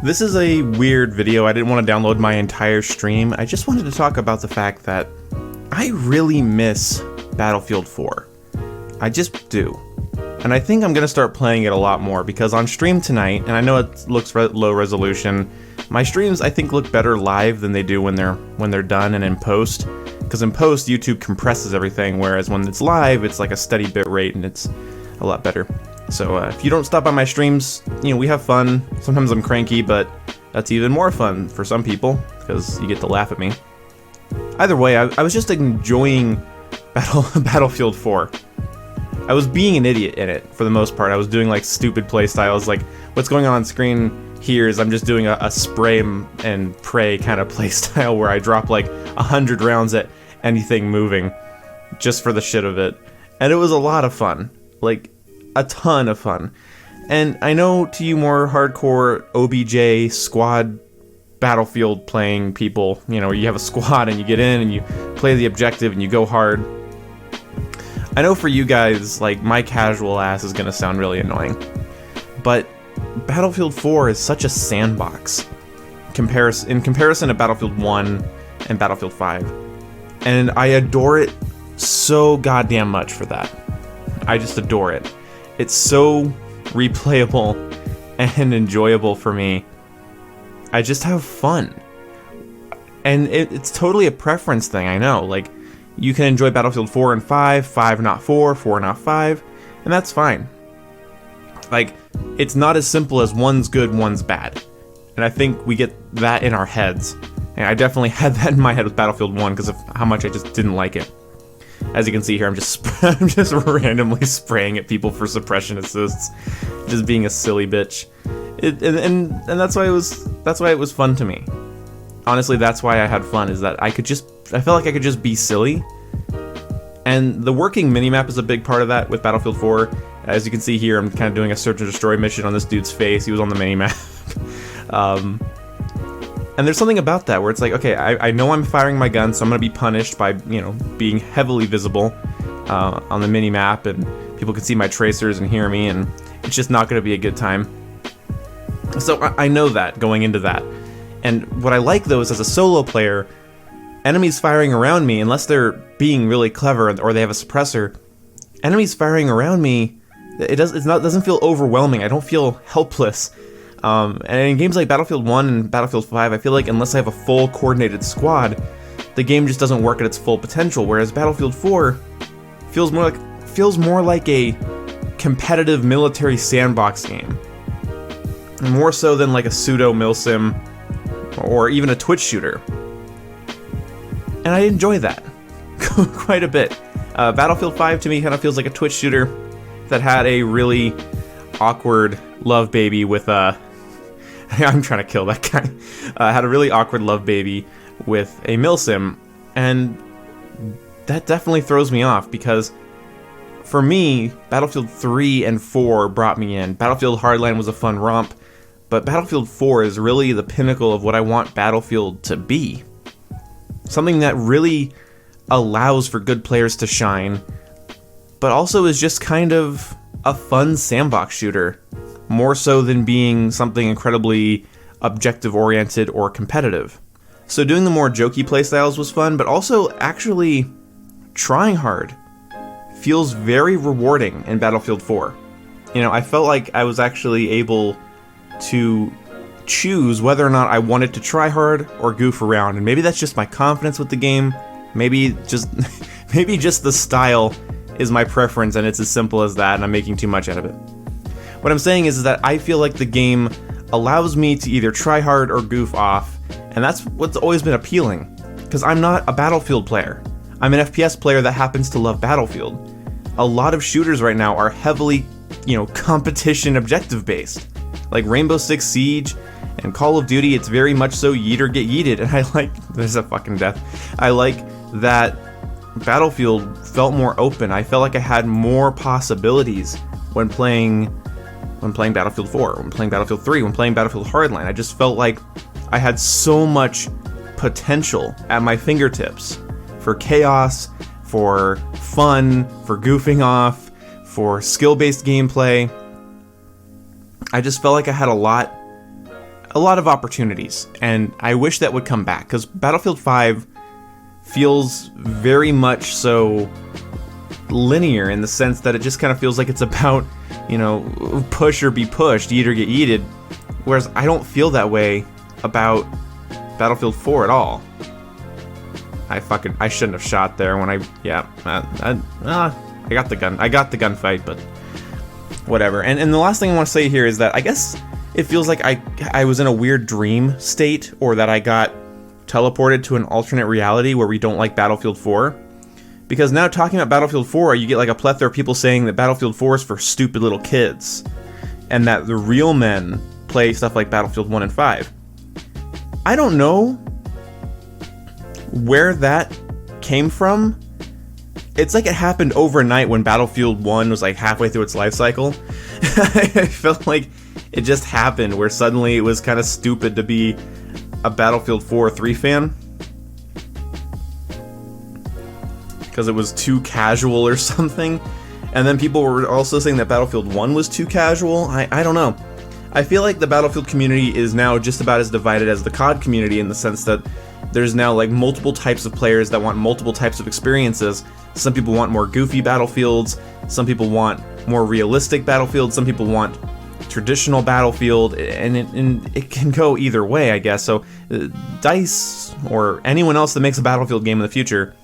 This is a weird video. I didn't want to download my entire stream. I just wanted to talk about the fact that I really miss Battlefield 4. I just do. And I think I'm going to start playing it a lot more because on stream tonight, and I know it looks low resolution, my streams I think look better live than they do when they're done and in post. Because in post, YouTube compresses everything, whereas when it's live, it's like a steady bit rate and it's a lot better. So if you don't stop by my streams, we have fun. Sometimes I'm cranky, but that's even more fun for some people because you get to laugh at me. Either way, I was just enjoying Battlefield 4. I was being an idiot in it for the most part. I was doing like stupid play styles. Like what's going on screen here is I'm just doing a spray and pray kind of play style where I drop like 100 rounds at anything moving just for the shit of it. And it was a lot of fun. Like a ton of fun. And I know to you more hardcore OBJ squad Battlefield playing people, you have a squad and you get in and you play the objective and you go hard. I know for you guys, like, my casual ass is gonna sound really annoying. But Battlefield 4 is such a sandbox in comparison to Battlefield 1 and Battlefield 5. And I adore it so goddamn much for that. I just adore it. It's so replayable and enjoyable for me. I just have fun. And it's totally a preference thing, I know. Like, you can enjoy Battlefield 4 and 5, 5 not 4, 4 not 5, and that's fine. Like, it's not as simple as one's good, one's bad. And I think we get that in our heads. And I definitely had that in my head with Battlefield 1 because of how much I just didn't like it. As you can see here, I'm just randomly spraying at people for suppression assists, just being a silly bitch. And that's why it was fun to me. Honestly, that's why I had fun, is that I felt like I could just be silly. And the working minimap is a big part of that with Battlefield 4. As you can see here, I'm kind of doing a search and destroy mission on this dude's face. He was on the minimap. And there's something about that where it's like, okay, I know I'm firing my gun, so I'm going to be punished by, being heavily visible on the minimap, and people can see my tracers and hear me, and it's just not going to be a good time. So I know that going into that. And what I like, though, is as a solo player, enemies firing around me, unless they're being really clever or they have a suppressor, enemies firing around me, it doesn't feel overwhelming. I don't feel helpless. And in games like Battlefield 1 and Battlefield 5, I feel like unless I have a full coordinated squad, the game just doesn't work at its full potential, whereas Battlefield 4 feels more like a competitive military sandbox game. More so than like a pseudo milsim or even a Twitch shooter. And I enjoy that quite a bit. Battlefield 5 to me kind of feels like a Twitch shooter that had a really awkward love baby with I'm trying to kill that guy. Had a really awkward love baby with a milsim, and that definitely throws me off because for me, Battlefield 3 and 4 brought me in. Battlefield Hardline was a fun romp, but Battlefield 4 is really the pinnacle of what I want Battlefield to be. Something that really allows for good players to shine, but also is just kind of a fun sandbox shooter, more so than being something incredibly objective-oriented or competitive. So doing the more jokey playstyles was fun, but also actually trying hard feels very rewarding in Battlefield 4. I felt like I was actually able to choose whether or not I wanted to try hard or goof around, and maybe that's just my confidence with the game. Maybe just the style is my preference, and it's as simple as that, and I'm making too much out of it. What I'm saying is that I feel like the game allows me to either try hard or goof off, and that's what's always been appealing, because I'm not a Battlefield player. I'm an FPS player that happens to love Battlefield. A lot of shooters right now are heavily, competition objective based. Like Rainbow Six Siege and Call of Duty, it's very much so yeet or get yeeted, and I like, there's a fucking death. I like that Battlefield felt more open. I felt like I had more possibilities when playing Battlefield 4, when playing Battlefield 3, when playing Battlefield Hardline. I just felt like I had so much potential at my fingertips for chaos, for fun, for goofing off, for skill-based gameplay. I just felt like I had a lot a lot of opportunities, and I wish that would come back, because Battlefield 5 feels very much so linear in the sense that it just kind of feels like it's about, push or be pushed, eat or get yeeted, whereas I don't feel that way about Battlefield 4 at all. I shouldn't have shot there when I got the gun. I got the gunfight, but whatever. And the last thing I want to say here is that I guess it feels like I was in a weird dream state, or that I got teleported to an alternate reality where we don't like Battlefield 4. Because now talking about Battlefield 4, you get like a plethora of people saying that Battlefield 4 is for stupid little kids, and that the real men play stuff like Battlefield 1 and 5. I don't know where that came from. It's like it happened overnight when Battlefield 1 was like halfway through its life cycle. I felt like it just happened where suddenly it was kind of stupid to be a Battlefield 4 3 fan. Because it was too casual or something. And then people were also saying that Battlefield 1 was too casual. I don't know. I feel like the Battlefield community is now just about as divided as the COD community, in the sense that there's now like multiple types of players that want multiple types of experiences. Some people want more goofy Battlefields, some people want more realistic Battlefields, some people want traditional Battlefield, and it can go either way, I guess. So DICE, or anyone else that makes a Battlefield game in the future,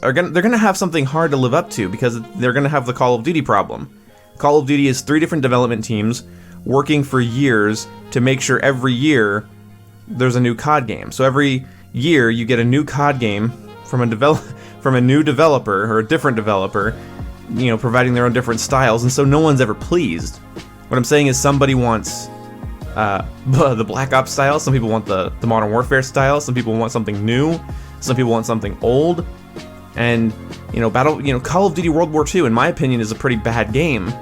they're gonna have something hard to live up to, because they're gonna have the Call of Duty problem. Call of Duty is 3 different development teams working for years to make sure every year there's a new COD game. So every year you get a new COD game from a new developer, or a different developer, providing their own different styles, and so no one's ever pleased. What I'm saying is, somebody wants the Black Ops style, some people want the Modern Warfare style, some people want something new, some people want something old. And Call of Duty World War II, in my opinion, is a pretty bad game,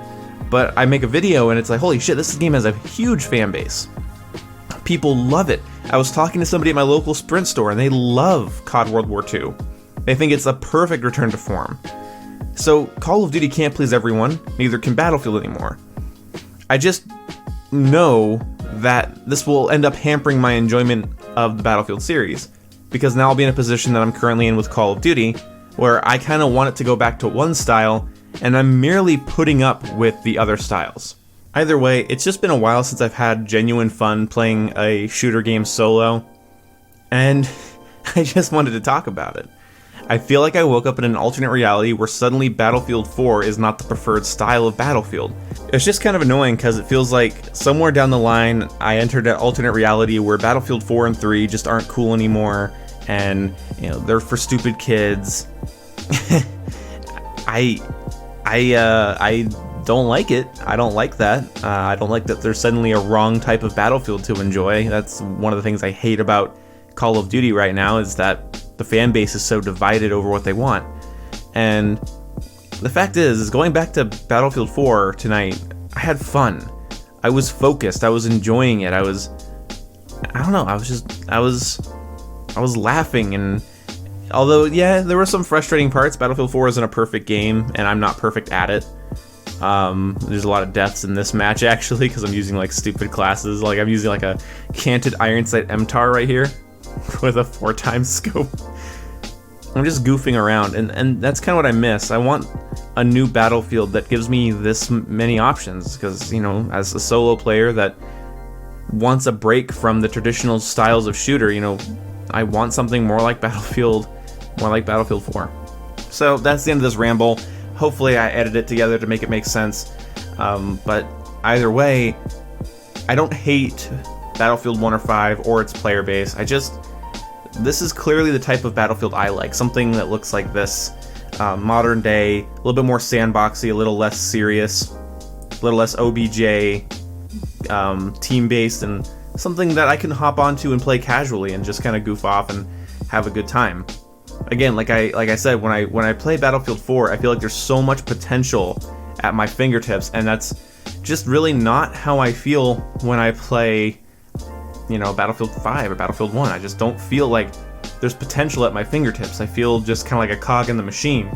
but I make a video and it's like, holy shit, this game has a huge fan base. People love it. I was talking to somebody at my local Sprint store, and they love COD World War II. They think it's a perfect return to form. So Call of Duty can't please everyone, neither can Battlefield anymore. I just know that this will end up hampering my enjoyment of the Battlefield series, because now I'll be in a position that I'm currently in with Call of Duty, where I kind of want it to go back to one style, and I'm merely putting up with the other styles. Either way, it's just been a while since I've had genuine fun playing a shooter game solo, and I just wanted to talk about it. I feel like I woke up in an alternate reality where suddenly Battlefield 4 is not the preferred style of Battlefield. It's just kind of annoying, because it feels like somewhere down the line I entered an alternate reality where Battlefield 4 and 3 just aren't cool anymore, and they're for stupid kids. I don't like it. I don't like that. I don't like that there's suddenly a wrong type of Battlefield to enjoy. That's one of the things I hate about Call of Duty right now, is that the fan base is so divided over what they want. And the fact is going back to Battlefield 4 tonight, I had fun. I was focused. I was enjoying it. I was laughing, and although, yeah, there were some frustrating parts. Battlefield 4 isn't a perfect game, and I'm not perfect at it. There's a lot of deaths in this match, actually, because I'm using like stupid classes. Like, I'm using like a canted iron sight MTAR right here with a 4x scope. I'm just goofing around, and that's kind of what I miss. I want a new Battlefield that gives me this many options, because, as a solo player that wants a break from the traditional styles of shooter, I want something more like Battlefield 4. So that's the end of this ramble. Hopefully I edited it together to make it make sense. But either way, I don't hate Battlefield 1 or 5 or its player base. This is clearly the type of Battlefield I like. Something that looks like this. Modern day, a little bit more sandboxy, a little less serious, a little less OBJ, team-based, and something that I can hop onto and play casually and just kind of goof off and have a good time. Again, like I said, when I play Battlefield 4, I feel like there's so much potential at my fingertips, and that's just really not how I feel when I play, Battlefield 5 or Battlefield 1. I just don't feel like there's potential at my fingertips. I feel just kind of like a cog in the machine,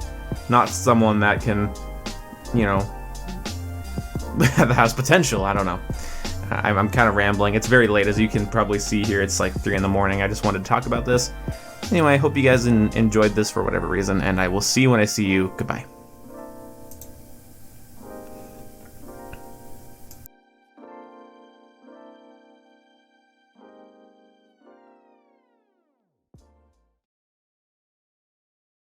not someone that can, that has potential. I don't know. I'm kind of rambling. It's very late, as you can probably see here. It's like 3 in the morning. I just wanted to talk about this. Anyway, I hope you guys enjoyed this for whatever reason, and I will see you when I see you. Goodbye.